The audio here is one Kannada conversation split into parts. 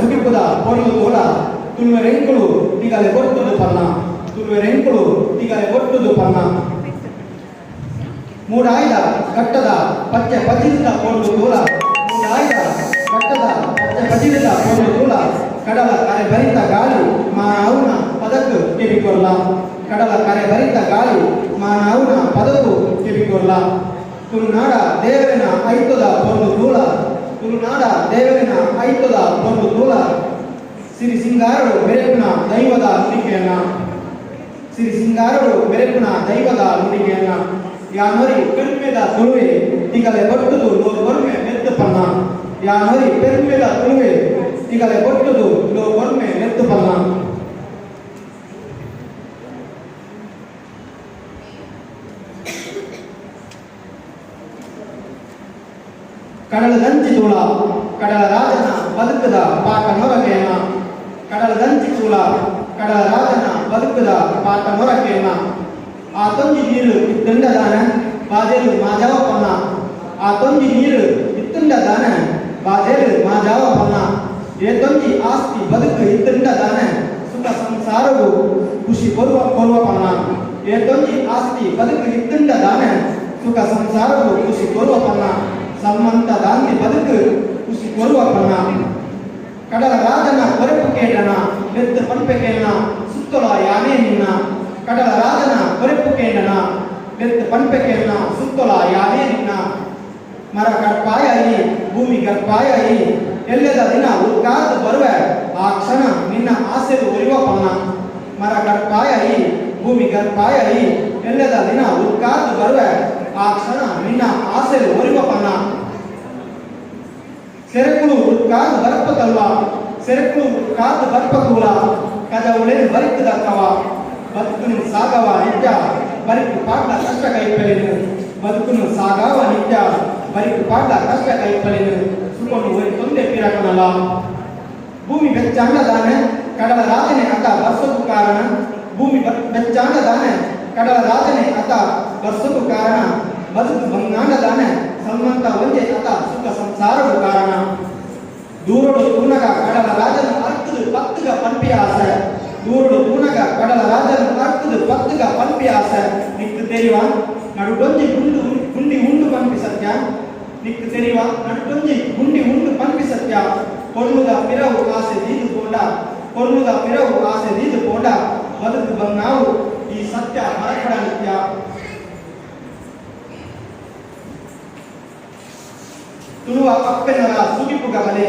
ಸುಗಿಪುದ ಪೊರ್ಲು ತೋಳ ತುಳುವೆರೆಂಕುಳು ತಿಗಲೆ ಒಟ್ಟುದು ಪನ್ನ ತುಳುವೆರೆಂಕುಳು ತಿಗಲೆ ಒಟ್ಟುದು ಪನ್ನ ಮೂಡಾಯ್ದ ಕಟ್ಟದ ಪಚ್ಚೆ ಪಜಿದ ಪೊರ್ಲು ತೋಳ ಮೂಡಾಯ್ದ ಕಟ್ಟದ ಪಚ್ಚೆ ಪಜಿದ ಪೊರ್ಲು ತೋಳ ಕಡಲ ಕರೆ ಭರಿತ ಗಾಳಿ ಮಾನವನ ಪದಕ್ಕೆ ಕಿವಿಗೊಲ್ಲ ಕಡಲ ಕರೆ ಭರಿತ ಗಾಳಿ ಮಾನವನ ಪದಕ್ಕೂ ಕಿವಿಗೊಲ್ಲ ತುಳುನಾಡ ದೇವರಿನ ಐತದ ಪೊರ್ಲು ತೋಳ ತುಳುನಾಡ ದೇವರಿನ ಐತದ ಪೊರ್ಲು ತೋಳ ಸಿರಿ ಸಿಂಗಾರರು ಬೆರೆಪಿನ ದೈವದ ನುಡಿಗೆಯನ್ನ ಸಿರಿ ಸಿಂಗಾರರು ಬೆರೆಪಿನ ದೈವದ ನುಡಿಗೆಯನ್ನ ಯಾನೋರಿ ಪೆರ್ಮೆದ ತುಳುವೆ ತಿಗಲೆ ಬಟ್ಟುದು ಲೋ ಬರ್ಮೆ ನೆತ್ತು ಪನ್ನ ಯಾನೋರಿ ಪೆರ್ಮೆದ ತುಳುವೆ ತಿಗಲೆ ಬಟ್ಟುದು ಲೋ ಬರ್ಮೆ ನೆತ್ತು ಪನ್ನ ಕಡಲದಂಚಿ ತೂಳ ಕಡಲ ರಾಜನ ಬದುಕದ ಪಾಠ ಮೊರಕೆಯನ್ನ ಕಡಲದಂಚಿ ತೂಳ ಕಡಲ ರಾಜನ ಬದುಕದ ಪಾಠ ಮೊರಕೆಯನ್ನ ಆ ತೊಂಜಿ ನೀರು ಇತ್ತುಂಡ ದಾನ ಬಾಜೇಲು ಮಾಜಾವ ಪನ್ನ ಆ ತೊಂಜಿ ನೀರು ಇತ್ತುಂಡ ದಾನ ಬಾಜೇಲು ಮಾಜಾವ ಪನ್ನ ಏ ತೊಂಜಿ ಆಸ್ತಿ ಬದುಕು ಇತ್ತುಂಡ ದಾನ ಸುಖ ಸಂಸಾರವು ಖುಷಿ ಕೊಡುವ ಪನ್ನ ಏ ತೊಂಜಿ ಆಸ್ತಿ ಬದುಕು ಇತ್ತುಂಡ ದಾನ ಸುಖ ಸಂಸಾರವು ಖುಷಿ ಕೊಡುವ ಪನ್ನ ಸಮ್ಮಂತ ದಾಂತಿ ಬದುಕು ಖುಷಿ ಕೊಡುವ ಪನ್ನ ಕಡಲ ರಾಜನ ಕೊರೆಪು ಕೇಳನ ನೆತ್ತು ಪಂಪೆ ಕೇಳನ ಸುತ್ತಲ ಯಾನೇ ನಿನ್ನ ಕಡಲ ರಾಜನ ಕೊರೆಪು ಕೇಳನ ನೆತ್ತು ಪಂಪೆ ಕೇಳನ ಸುತ್ತಲ ಯಾನೇ ನಿನ್ನ ಮರ ಗರ್ಭಾಯಿ ಭೂಮಿ ಗರ್ಭಾಯಿ ಎಲ್ಲದ ದಿನ ಉದ್ಗಾತ ಬರುವೆ ಆ ಕ್ಷಣ ನಿನ್ನ ಆಸೆಲು ಒಲಿಯುವ ಪನ್ನ ಮರ ಗರ್ಭಾಯಿ ಭೂಮಿ ಗರ್ಭಾಯಿ ಎಲ್ಲದ ದಿನ ಉದ್ಗಾತ ಬರುವೆ ಆ ಕ್ಷಣ ನಿನ್ನ ಆಸೆಲು ಒಲಿಯುವ ಪನ್ನ ಸೆರೆಕುಳು ಉದ್ಗಾತ ಬರ್ಪತಲ್ವ ಸೆರೆಕುಳು ಉದ್ಗಾತ ಬರ್ಪಕೂಲ ಕಜವುಳೆ ಬರಿಕದಕ್ಕವ ಬದುಕುನು ಸಾಗವ ನಿತ್ಯ ಬರಿಕು ಪಾಠ ಕಷ್ಟ ಕೈಪಲಿನು ಬದುಕುನು ಸಾಗವ ನಿತ್ಯ ಬರಿಕು ಪಾಠ ಕಷ್ಟ ಕೈಪಲಿನು ಸುಕೊಂಡು ಒರಿ ತೊಂದೆ ಪಿರಕನಲ್ಲ ಭೂಮಿ ಬೆಚ್ಚಾಂಡದಾನೆ ಕಡಲ ರಾಜನೆ ಅತ ಬರ್ಸೋದು ಕಾರಣ ಭೂಮಿ ಬೆಚ್ಚಾಂಡದಾನೆ ಕಡಲ ರಾಜನೆ ಅತ ಬರ್ಸೋದು ಕಾರಣ ಬದುಕು ಬಂಗಾಂಡದಾನೆ ಸಮ್ಮಂತ ಒಂದೇ ಅತ ಸುಖ ಸಂಸಾರವು ಕಾರಣ ದೂರಡು ತೂನಗ ಕಡಲ ರಾಜನ ಅರ್ಥದ ಪತ್ತಗ ಪಂಪಿಯಾಸ ದೂರಡು ತೂನಗ ಕಡಲ ರಾಜನ ಅರ್ಥದ ಪತ್ತಗ ಪಂಪಿಯಾಸ ನಿಕ್ಕು ತೆರಿವ ನಡುಡೊಂಜಿ ಗುಂಡಿ ಉಂಡು ಪಂಪಿ ಸತ್ಯ ನಿಕ್ಕು ತೆರಿವ ನಡುಡೊಂಜಿ ಗುಂಡಿ ಉಂಡು ಪಂಪಿ ಸತ್ಯ ಕೊರ್ಲುದ ಪಿರವು ಆಸೆ ದೀದು ಪೋಂಡ ಕೊರ್ಲುದ ಪಿರವು ಆಸೆ ದೀದು ಪೋಂಡ ಬದುಕು ಬಂಗಾವು ಈ ಸತ್ಯ ಮರಕಡ ನಿತ್ಯ ತುಳುವ ಅಪ್ಪೆನರ ಸುಗಿಪುಗ ಬಲೆ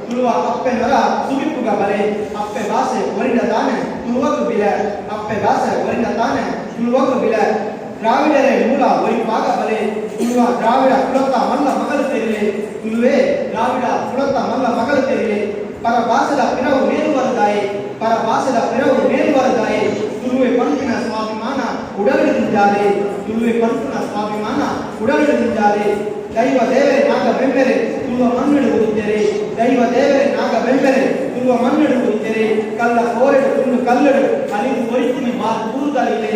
ತುಳುವ ಅಪ್ಪೆನರ ಸುಗಿಪುಗ ಬಲೆ ಅಪ್ಪೆ ಭಾಷೆ ಒರಿನ ತಾನೆ ತುಳುವಕು ಬಿಲೆ ಅಪ್ಪೆ ಭಾಷೆ ಒರಿನ ತಾನೆ ತುಳುವಕು ಬಿಲೆ ದ್ರಾವಿಡರೇ ಮೂಲ ಒರಿಪಾಗ ಬಲೆ ತುಳುವ ದ್ರಾವಿಡ ಕುಲತ್ತ ಮಲ್ಲ ಮಗಳು ತೆರಿಲೆ ತುಳುವೆ ದ್ರಾವಿಡ ಕುಲತ್ತ ಮಲ್ಲ ಮಗಳು ತೆರಿಲೆ ಪರ ಭಾಷೆದ ಪಿರವು ಮೇಲು ಬರದಾಯೆ ಪರ ಭಾಷೆದ ಪಿರವು ಮೇಲು ಬರದಾಯೆ ತುಳುವೆ ಪಂಪಿನ ಸ್ವಾಭಿಮಾನ ಉಡಲಿಡಿದ್ದಾರೆ ತುಳುವೆ ಪಂಪಿನ ಸ್ವಾಭಿಮಾನ ಉಡಲಿಡಿದ್ದಾರೆ ದೈವ ದೇವರೇ ನಾಗ ಬೆಂಬೆರೆ ತುಳುವ ಮಣ್ಣಿಡುವುದಿದ್ದರೆ ದೈವ ದೇವರೇ ನಾಗ ಬೆಂಬೆರೆ ತುಳುವ ಮಣ್ಣಿಡುವುದಿದ್ದರೆ ಕಲ್ಲ ಕೋರೆಡು ತುಂಡು ಕಲ್ಲಡು ಅಳಿದು ಒರಿತೀನಿ ಬಾ ದೂರದಲ್ಲಿದೆ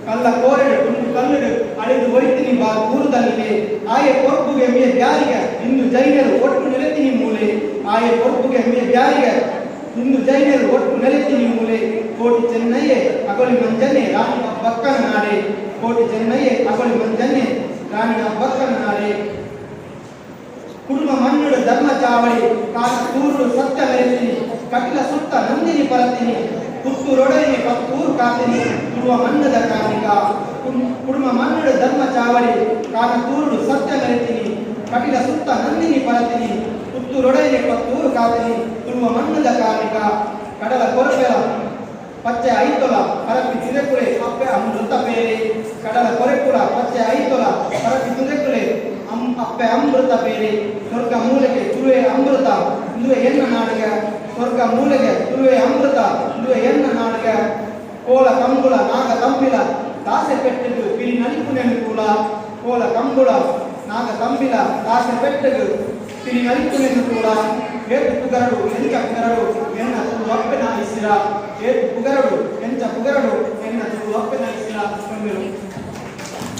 ಕಲ್ಲ ಕೋರೆಡು ತುಂಡು ಕಲ್ಲಡು ಅಳಿದು ಒರಿತೀನಿ ಬಾ ದೂರದಲ್ಲಿದೆ ಆಯೆ ಕೊರ್ಪುಗೆ ಮೇ ಬ್ಯಾರಿಗೆ ಇಂದು ಜೈನರು ಒಟ್ಟು ನೆಲೆತೀನಿ ಮೂಲೆ ಆಯೆ ಕೊರ್ಪುಗೆ ಮೇ ಬ್ಯಾರಿಗೆ ಇಂದು ಜೈನರು ಒಟ್ಟು ನೆಲೆತೀನಿ ಮೂಲೆ ಕೋಟಿ ಚೆನ್ನಯ್ಯೆ ಅಗೊಳಿ ಮಂಜನ್ನೆ ರಾಣಿ ಬಕ್ಕನ ನಾಡೆ ಕೋಟಿ ಚೆನ್ನಯ್ಯೆ ಅಗೊಳಿ ಮಂಜನ್ನೆ ರಾಣಿ ಬಕ್ಕನ ನಾಡೆ ಕುಟುಂಬ ಮಣ್ಣುಡು ಧರ್ಮ ಚಾವಳಿ ಕಾಲ ತೂರು ಸತ್ಯ ಮೆರೆತೀನಿ ಕಟಿಲ ಸುತ್ತ ನಂದಿನಿ ಪರತೀನಿ ಪುತ್ತೂರೊಡನೆ ಪತ್ತೂರು ಕಾತಿನಿ ತುಳುವ ಮಣ್ಣದ ಕಾರ್ಮಿಕ ಕುಟುಂಬ ಮಣ್ಣುಡು ಧರ್ಮ ಚಾವಳಿ ಕಾಲ ತೂರು ಸತ್ಯ ಮೆರೆತೀನಿ ಕಟಿಲ ಸುತ್ತ ನಂದಿನಿ ಪರತೀನಿ ಪುತ್ತೂರೊಡನೆ ಪತ್ತೂರು ಕಾತಿನಿ ತುಳುವ ಮಣ್ಣದ ಕಾರ್ಮಿಕ ಕಡಲ ಕೊರಪೆಲ ಪಚ್ಚೆ ಐತೊಲ ಪರಪಿ ತಿರೆಕುಳೆ ಅಪ್ಪೆ ಅಮೃತ ಬೇರೆ ಕಡಲ ಕೊರೆಕುಳ ಪಚ್ಚೆ ಐತೊಲ ಪರಪಿ ತಿರೆಕುಳೆ ಅಪ್ಪೆ ಅಮೃತ ಬೇರೆ ಸ್ವರ್ಗ ಮೂಲೆಗೆ ತುಳುವೆ ಅಮೃತ ಇದುವೆ ಎನ್ನ ನಾಡಿಗೆ ಸ್ವರ್ಗ ಮೂಲೆಗೆ ತುಳುವೆ ಅಮೃತ ಇದುವೆ ಎನ್ನ ನಾಡಿಗೆ ಕೋಲ ಕಂಬುಳ ನಾಗ ತಂಬಿಲ ದಾಸೆ ಪೆಟ್ಟಿಗೆ ಪಿರಿ ನಲಿಪು ನೆನಕೂಲ ಕೋಲ ಕಂಬುಳ ನಾಗ ತಂಬಿಲ ದಾಸೆ ಪೆಟ್ಟಿಗೆ ಪಿರಿ ನಲಿಪು ನೆನಕೂಲ ಏತು ಪುಗರಡು ಎಂಚ ಪುಗರಡು ಎನ್ನ ತುಳು ಅಪ್ಪೆನ ಇಸಿರ ಏತು ಪುಗರಡು ಎಂಚ ಪುಗರಡು ಎನ್ನ ತುಳು ಅಪ್ಪೆನ ಇಸಿರ